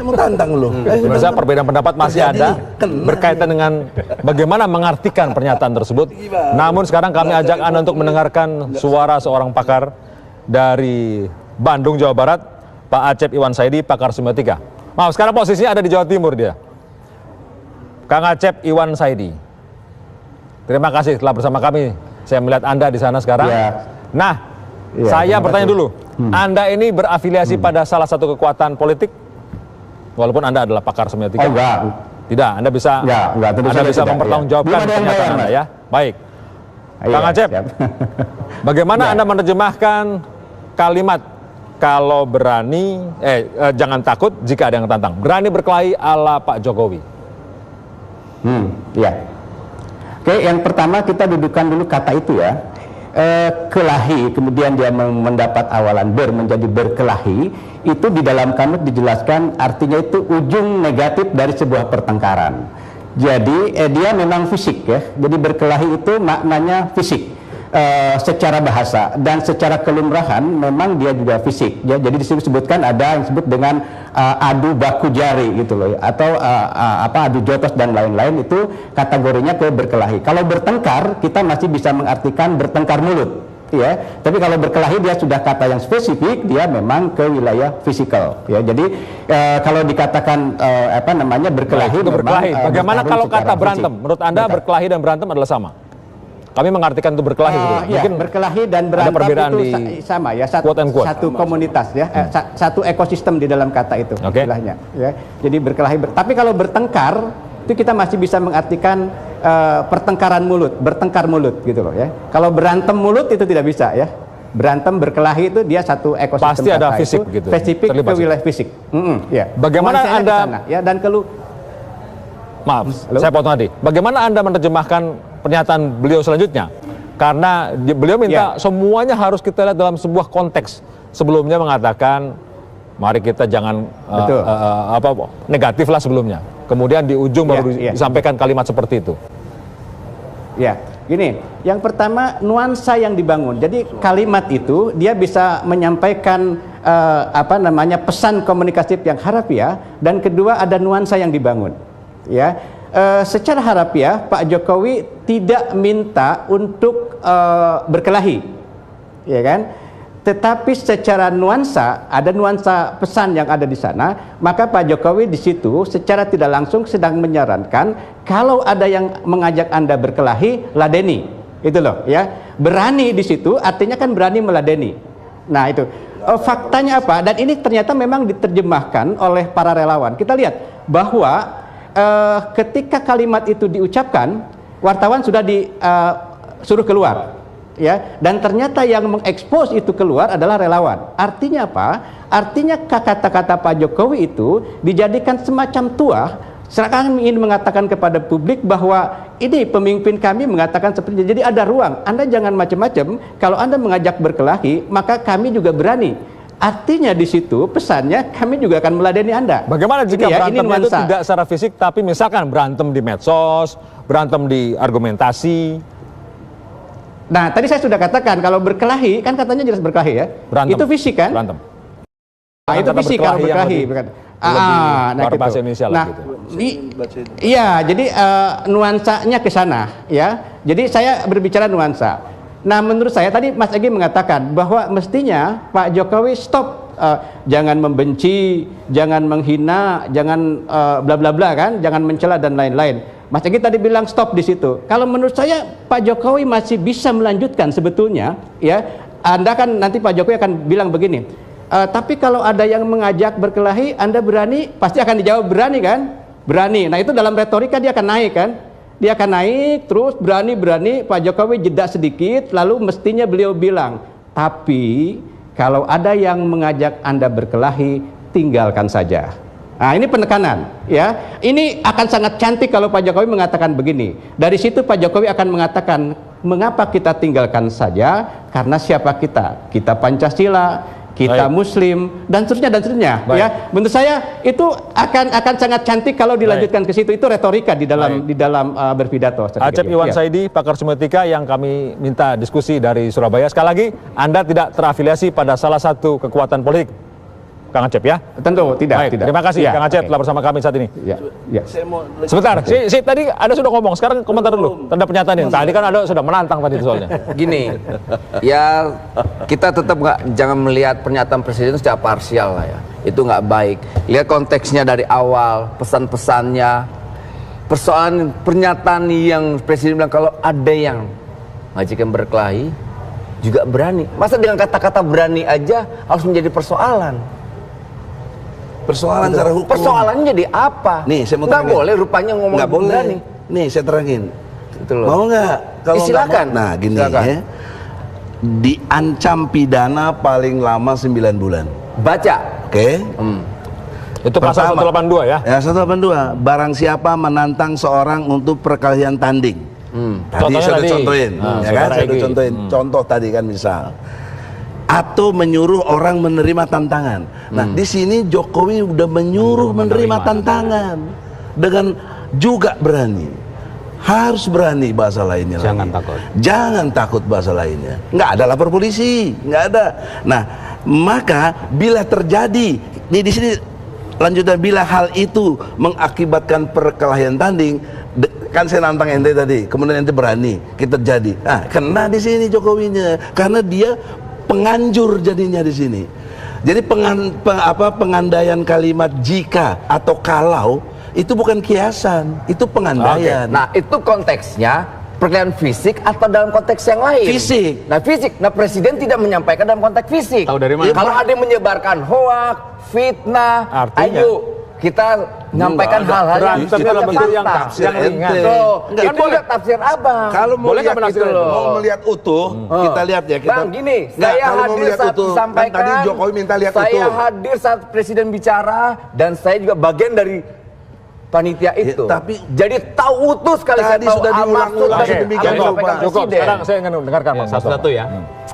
Saya mau tantang lu. Pemirsa, perbedaan pendapat masih ada berkaitan dengan bagaimana mengartikan pernyataan tersebut. Namun sekarang kami ajak Anda untuk mendengarkan suara seorang pakar dari Bandung, Jawa Barat, Pak Acep Iwan Saidi, pakar semiotika. Maaf, sekarang posisinya ada di Jawa Timur dia. Kang Acep Iwan Saidi. Terima kasih telah bersama kami. Saya melihat Anda di sana sekarang. Ya. Nah, saya bertanya dulu. Anda ini berafiliasi pada salah satu kekuatan politik? Walaupun Anda adalah pakar semiotika. Oh, enggak. Tidak, Anda bisa Anda bisa mempertanggungjawabkan pernyataan Anda ya. Baik. Kang Acep, bagaimana Anda menerjemahkan kalimat kalau berani, jangan takut jika ada yang tantang. Berani berkelahi ala Pak Jokowi. Ya. Oke, yang pertama kita dudukkan dulu kata itu ya. Kelahi, kemudian dia mendapat awalan menjadi berkelahi, itu di dalam kamus dijelaskan artinya itu ujung negatif dari sebuah pertengkaran. Jadi dia memang fisik ya, jadi berkelahi itu maknanya fisik secara bahasa, dan secara kelumrahan memang dia juga fisik ya. Jadi disebutkan ada yang disebut dengan adu baku jari gitu loh, atau adu jotos dan lain-lain, itu kategorinya ke berkelahi. Kalau bertengkar kita masih bisa mengartikan bertengkar mulut ya, tapi kalau berkelahi dia sudah kata yang spesifik, dia memang ke wilayah fisikal ya. Jadi kalau dikatakan berkelahi, berkelahi. Bagaimana kalau kata berantem? Menurut Anda berkelahi dan berantem adalah sama? Kami mengartikan itu berkelahi. Mungkin berkelahi dan berantem itu sama ya, satu komunitas ya, satu ekosistem di dalam kata itu istilahnya ya. Jadi berkelahi, tapi kalau bertengkar itu kita masih bisa mengartikan pertengkaran mulut, bertengkar mulut gitu loh ya. Kalau berantem mulut itu tidak bisa ya. Berantem berkelahi itu dia satu ekosistem. Pasti ada fisik gitu. Spesifik ke wilayah fisik. Ya. Bagaimana Anda ya, dan Maaf, saya potong tadi. Bagaimana Anda menerjemahkan pernyataan beliau selanjutnya? Karena beliau minta semuanya harus kita lihat dalam sebuah konteks. Sebelumnya mengatakan, mari kita jangan negatif lah sebelumnya. Kemudian di ujung baru disampaikan kalimat seperti itu. Ya, gini. Yang pertama nuansa yang dibangun. Jadi kalimat itu dia bisa menyampaikan pesan komunikatif yang harafiah, dan kedua ada nuansa yang dibangun. Ya, secara harafiah Pak Jokowi tidak minta untuk berkelahi, ya kan? Tetapi secara nuansa, ada nuansa pesan yang ada di sana, maka Pak Jokowi di situ secara tidak langsung sedang menyarankan kalau ada yang mengajak Anda berkelahi, ladeni, itu loh, ya. Berani di situ artinya kan berani meladeni. Nah itu faktanya apa? Dan ini ternyata memang diterjemahkan oleh para relawan. Kita lihat bahwa ketika kalimat itu diucapkan, wartawan sudah disuruh keluar, ya, dan ternyata yang mengekspos itu keluar adalah relawan. Artinya apa? Artinya kata-kata Pak Jokowi itu dijadikan semacam tuah, seakan ingin mengatakan kepada publik bahwa ini pemimpin kami mengatakan seperti itu. Jadi ada ruang, Anda jangan macam-macam. Kalau Anda mengajak berkelahi, maka kami juga berani. Artinya di situ pesannya kami juga akan meladeni Anda. Bagaimana jika berantem itu tidak secara fisik, tapi misalkan berantem di medsos, berantem di argumentasi? Nah, tadi saya sudah katakan kalau berkelahi, kan katanya jelas berkelahi ya. Berantem. Itu fisik kan? Berantem. Nah, itu fisik kalau berkelahi. Nah, bahasa Indonesia lah gitu. Iya, jadi nuansanya ke sana ya. Jadi saya berbicara nuansa. Nah, menurut saya tadi Mas Egy mengatakan bahwa mestinya Pak Jokowi stop, jangan membenci, jangan menghina, jangan bla bla bla kan, jangan mencela dan lain-lain. Mas Egy tadi bilang stop di situ. Kalau menurut saya Pak Jokowi masih bisa melanjutkan sebetulnya, ya. Anda kan nanti Pak Jokowi akan bilang begini, tapi kalau ada yang mengajak berkelahi, Anda berani? Pasti akan dijawab berani kan? Berani. Nah itu dalam retorika dia akan naik kan? Dia akan naik terus berani-berani. Pak Jokowi jeda sedikit, lalu mestinya beliau bilang, tapi kalau ada yang mengajak Anda berkelahi, tinggalkan saja. Nah ini penekanan ya. Ini akan sangat cantik kalau Pak Jokowi mengatakan begini. Dari situ Pak Jokowi akan mengatakan, mengapa kita tinggalkan saja? Karena siapa kita? Kita Pancasila, kita Muslim, dan seterusnya ya. Menurut saya itu akan sangat cantik kalau dilanjutkan ke situ. Itu retorika di dalam berpidato. Acep Iwan Saidi, pakar semiotika yang kami minta diskusi dari Surabaya. Sekali lagi, Anda tidak terafiliasi pada salah satu kekuatan politik. Kang Acep ya. Tentu tidak. Baik, tidak. terima kasih Ya, Kang Acep oke. telah bersama kami saat ini. Ya, ya. Sebentar, si tadi Anda sudah ngomong, sekarang komentar dulu terhadap pernyataan ini. Tadi kan Anda sudah menantang tadi soalnya. Gini, ya kita tetap jangan melihat pernyataan presiden secara parsial lah ya. Itu nggak baik. Lihat konteksnya dari awal, pesan-pesannya, persoalan pernyataan yang presiden bilang kalau ada yang majikan berkelahi juga berani. Masa dengan kata-kata berani aja harus menjadi persoalan? Persoalan secara hukum. Persoalannya jadi apa? Nih, saya mau nggak terangin. boleh rupanya ngomong Nggak boleh. berani. Nih, saya terangin. Gitu loh. Mau nggak? Kalau nggak Silakan. mau- Nah, gini Silakan. ya. Diancam pidana paling lama 9 bulan. Baca. Oke? Itu pasal Pertama. 182 ya. Ya, 182. Barang siapa menantang seorang untuk perkelahian tanding. Tadi Contohnya saya udah tadi. contohin. Nah, Ya kan? saudara Saya udah Egy. contohin. Contoh tadi kan misal. Atau menyuruh orang menerima tantangan. Nah, di sini Jokowi udah menyuruh menerima tantangan dengan juga berani. Harus berani bahasa lainnya. Jangan lagi. takut. Jangan takut bahasa lainnya. Nggak ada lapor polisi, nggak ada. Nah, maka bila terjadi di sini lanjutan bila hal itu mengakibatkan perkelahian tanding, kan saya nantang ente tadi, kemudian ente berani, kita jadi. Nah, kena di sini Jokowinya, karena dia penganjur jadinya di sini. Jadi pengandaian kalimat jika atau kalau itu bukan kiasan, itu pengandaian. Nah, itu konteksnya perkelahian fisik atau dalam konteks yang lain? Fisik. Nah, fisik. Nah, presiden tidak menyampaikan dalam konteks fisik. Tahu dari mana? Kalau ada yang menyebarkan hoak, fitnah, Artinya? ayo kita menyampaikan hal-hal yang Berantem dalam bentuk yang fakta. tafsir yang ringan. ente. Tuh, Enggak, itu udah tafsir abang. Kalau mau Boleh lihat nggak itu, menafsirkan? mau melihat utuh, kita lihat ya. Kita, Bang, gini, Nggak, saya kalau mau hadir melihat saat utuh, disampaikan. kan tadi Jokowi minta lihat saya utuh. hadir saat presiden bicara dan saya juga bagian dari panitia itu. tapi jadi tahu utuh sekali saya tadi tahu sudah maksud diulang-ulang dan sedemikian apa yang rupa. disampaikan Cukup, presiden. sekarang saya ingin mendengarkan Mas Satu-satu ya.